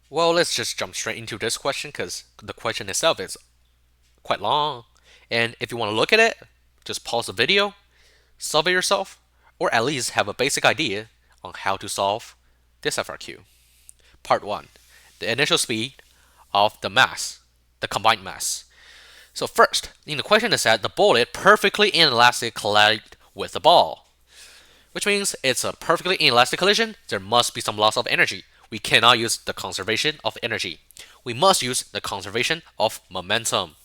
Well, let's just jump straight into this question because the question itself is quite long. And if you want to look at it, just pause the video, solve it yourself, or at least have a basic idea on how to solve this FRQ. Part 1. The initial speed of the mass, the combined mass. So first, in the question it said the bullet perfectly inelastic collide with the ball, which means it's a perfectly inelastic collision. There must be some loss of energy. We cannot use the conservation of energy. We must use the conservation of momentum.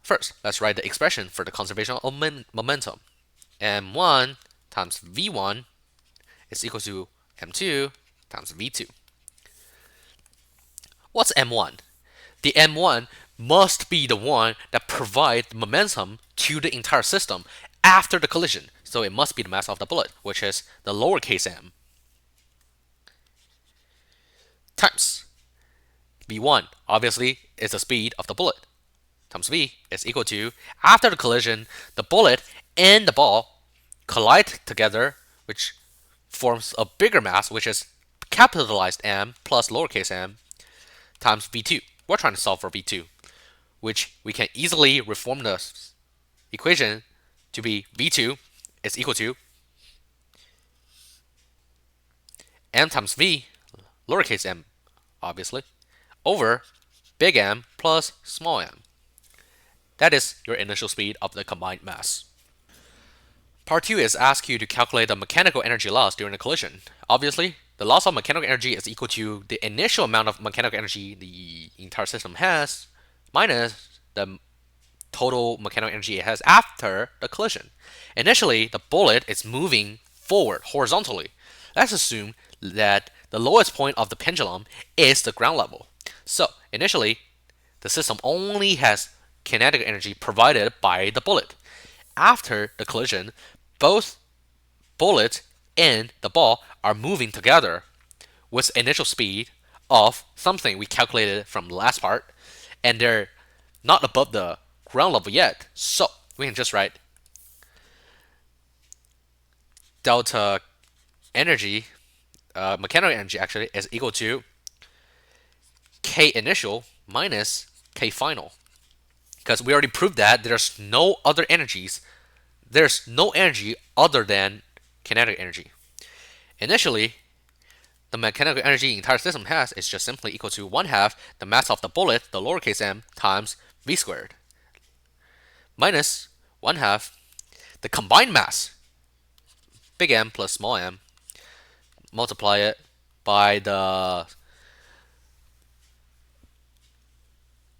First, let's write the expression for the conservation of momentum. m1 times v1 is equal to m2 times v2. What's m1? The m1 must be the one that provides momentum to the entire system after the collision. So it must be the mass of the bullet, which is the lowercase m, times v1, obviously, is the speed of the bullet, times v is equal to, after the collision, the bullet and the ball collide together, which forms a bigger mass, which is capitalized M plus lowercase m, times v2. We're trying to solve for v2, which we can easily reform the equation to be v2 is equal to m times v, lowercase m, obviously, over big M plus small m. That is your initial speed of the combined mass. Part 2 is ask you to calculate the mechanical energy loss during the collision. Obviously, the loss of mechanical energy is equal to the initial amount of mechanical energy the entire system has minus the total mechanical energy it has after the collision. Initially, the bullet is moving forward horizontally. Let's assume that the lowest point of the pendulum is the ground level. So, initially, the system only has kinetic energy provided by the bullet. After the collision, both bullet and the ball are moving together with initial speed of something we calculated from the last part, and they're not above the ground level yet. So we can just write delta energy, mechanical energy actually, is equal to K initial minus K final. Because we already proved that there's no other energies. There's no energy other than kinetic energy. Initially, the mechanical energy the entire system has is just simply equal to 1/2 the mass of the bullet, the lowercase m, times v squared, minus 1/2 the combined mass, big M plus small m, multiply it by the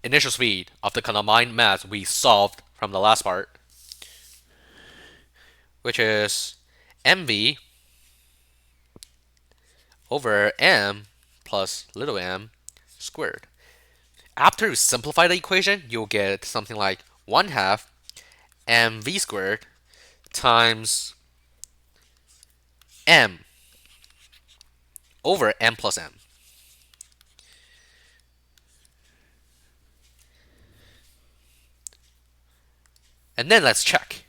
initial speed of the combined mass we solved from the last part, which is mv over m plus little m squared. After you simplify the equation, you'll get something like 1/2 mv squared times m over m plus m. And then let's check.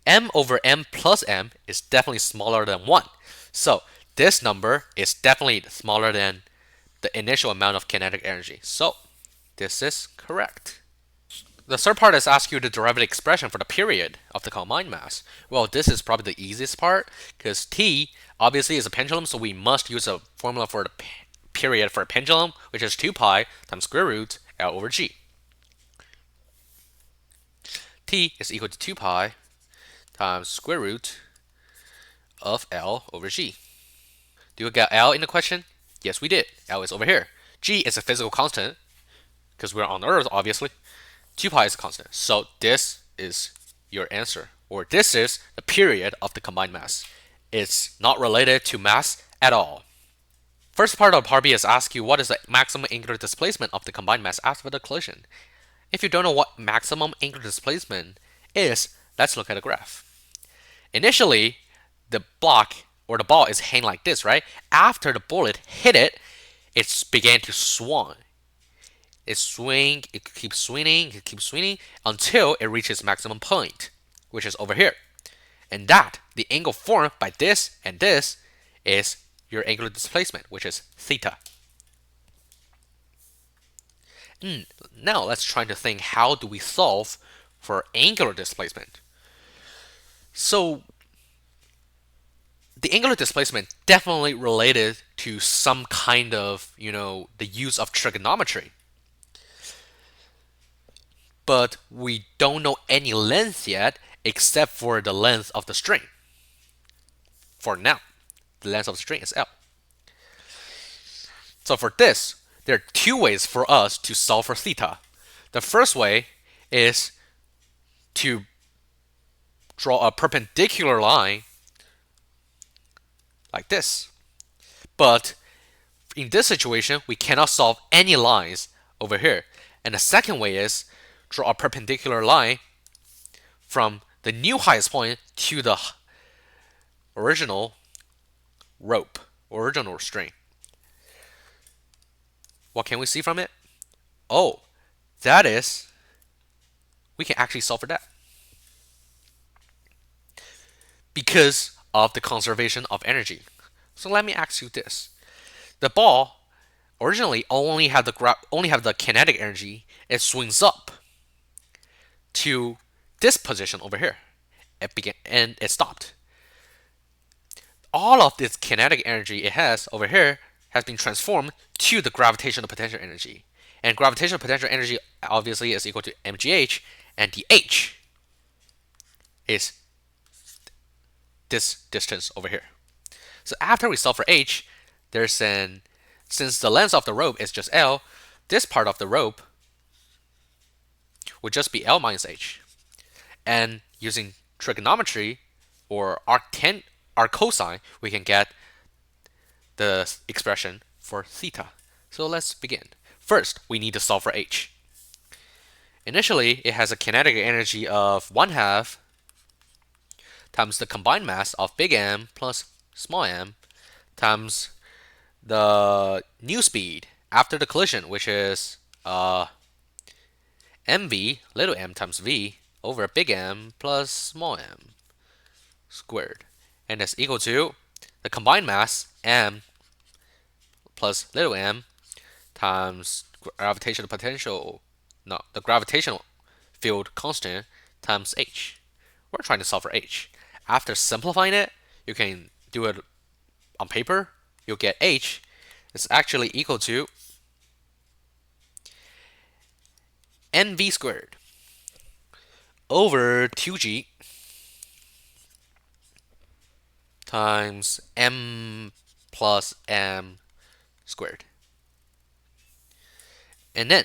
M over m plus m is definitely smaller than 1. So this number is definitely smaller than the initial amount of kinetic energy. So this is correct. The third part is ask you to derive the expression for the period of the combined mass. Well, this is probably the easiest part because t obviously is a pendulum, so we must use a formula for the period for a pendulum, which is 2 pi times square root L over G. T is equal to 2 pi times square root of L over G. Do we get L in the question? Yes, we did. L is over here. G is a physical constant because we're on Earth, obviously. 2 pi is a constant. So this is your answer, or this is the period of the combined mass. It's not related to mass at all. First part of part B is ask you what is the maximum angular displacement of the combined mass after the collision. If you don't know what maximum angular displacement is, let's look at a graph. Initially, the block or the ball is hanging like this, right? After the bullet hit it, it began to swing. It keeps swinging until it reaches maximum point, which is over here. And that, the angle formed by this and this, is your angular displacement, which is theta. Now let's try to think, how do we solve for angular displacement? So the angular displacement definitely related to some kind of, the use of trigonometry. But we don't know any length yet except for the length of the string. For now, the length of the string is L. So for this, there are two ways for us to solve for theta. The first way is to draw a perpendicular line like this. But in this situation, we cannot solve any lines over here. And the second way is draw a perpendicular line from the new highest point to the original rope, original string. What can we see from it? Oh, that is, we can actually solve for that. Because of the conservation of energy. So let me ask you this. The ball originally only had the kinetic energy. It swings up to this position over here. It began and it stopped. All of this kinetic energy it has over here has been transformed to the gravitational potential energy. And gravitational potential energy obviously is equal to mgh, and the h is this distance over here. So after we solve for h, since the length of the rope is just L, this part of the rope would just be L minus h. And using trigonometry or arc cosine, we can get the expression for theta. So let's begin. First, we need to solve for h. Initially, it has a kinetic energy of 1/2 times the combined mass of big M plus small m times the new speed after the collision, which is mv, little m times v, over big M plus small m squared. And that's equal to the combined mass, m plus little m, times gravitational potential, no, the gravitational field constant times h. We're trying to solve for h. After simplifying it, you can do it on paper. You'll get h is actually equal to mv squared over 2g times m plus m squared. And then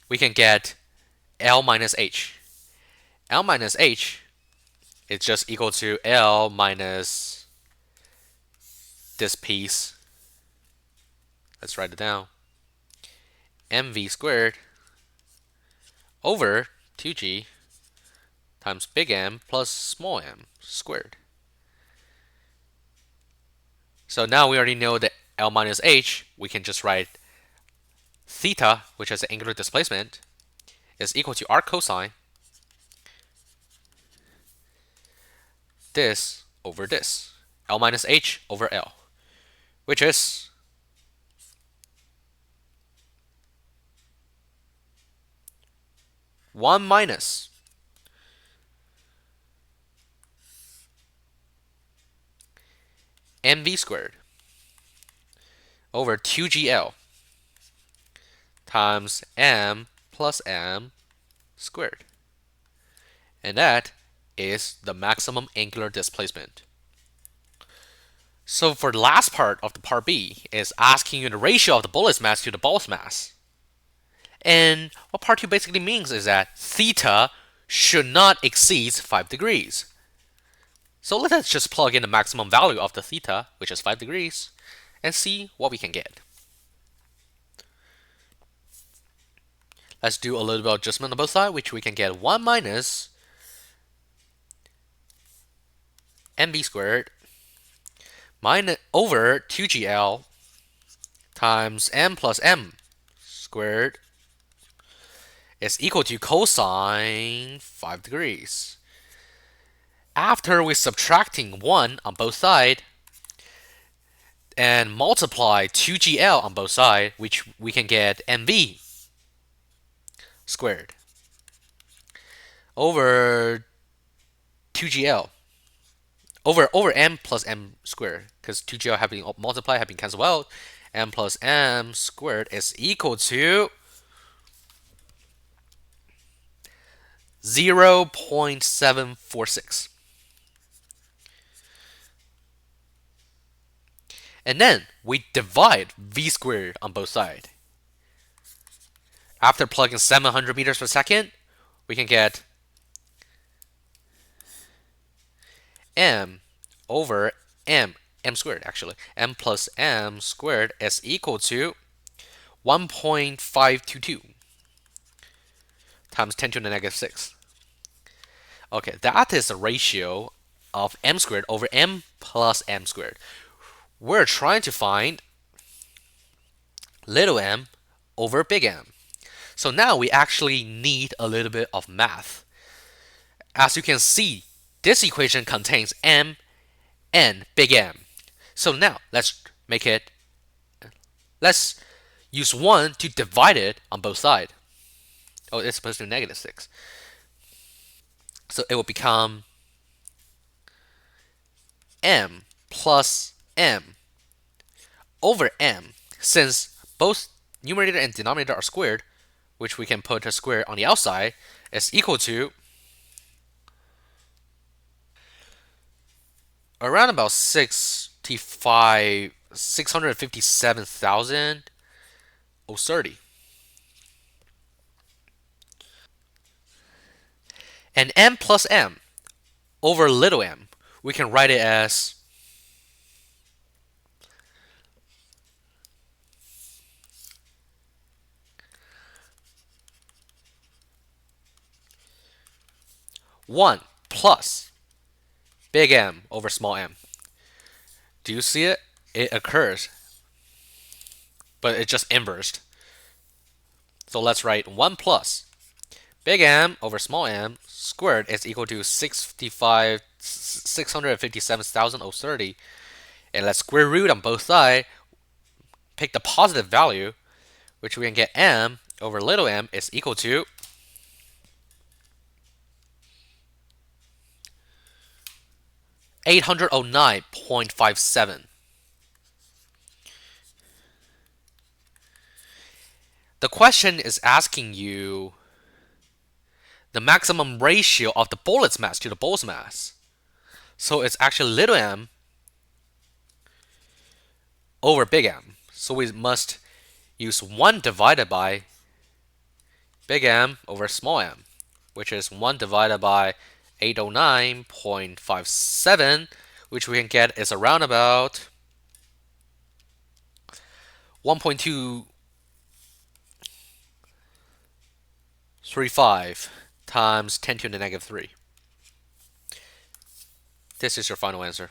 we can get L minus h. L minus h is just equal to L minus this piece. Let's write it down. mv squared over 2g times big M plus small m squared. So now we already know that L minus h, we can just write theta, which is the angular displacement, is equal to arc cosine this over this, L minus h over L, which is one minus mv squared over 2gl times m plus m squared. And that is the maximum angular displacement. So for the last part of the part B is asking you the ratio of the bullet's mass to the ball's mass. And what part 2 basically means is that theta should not exceed 5 degrees. So let's just plug in the maximum value of the theta, which is 5 degrees, and see what we can get. Let's do a little bit of adjustment on both sides, which we can get 1 minus mv squared minus over 2gl times m plus m squared is equal to cosine 5 degrees. After we're subtracting 1 on both sides, and multiply 2GL on both sides, which we can get MV squared over 2GL over M plus M squared, because 2GL have been multiplied, have been cancelled out. M plus M squared is equal to 0.746. And then we divide V squared on both sides. After plugging 700 meters per second, we can get M over M squared actually. M plus M squared is equal to 1.522 times 10 to the negative 6. Okay, that is the ratio of M squared over M plus M squared. We're trying to find little m over big M. So now we actually need a little bit of math. As you can see, this equation contains M and big M. So now let's use 1 to divide it on both sides. Oh, it's supposed to be negative 6. So it will become M plus M over M. Since both numerator and denominator are squared, which we can put a square on the outside, is equal to around about 657,030. And M plus M over little m, we can write it as one plus big M over small m. Do you see it? It occurs, but it just inversed. So let's write 1 plus big M over small m squared is equal to 657,030. And let's square root on both sides. Pick the positive value, which we can get M over little m is equal to 809.57. The question is asking you the maximum ratio of the bullet's mass to the ball's mass. So it's actually little m over big M. So we must use 1 divided by big M over small m, which is 1 divided by 809.57, which we can get is around about 1.235 times 10 to the negative 3. This is your final answer.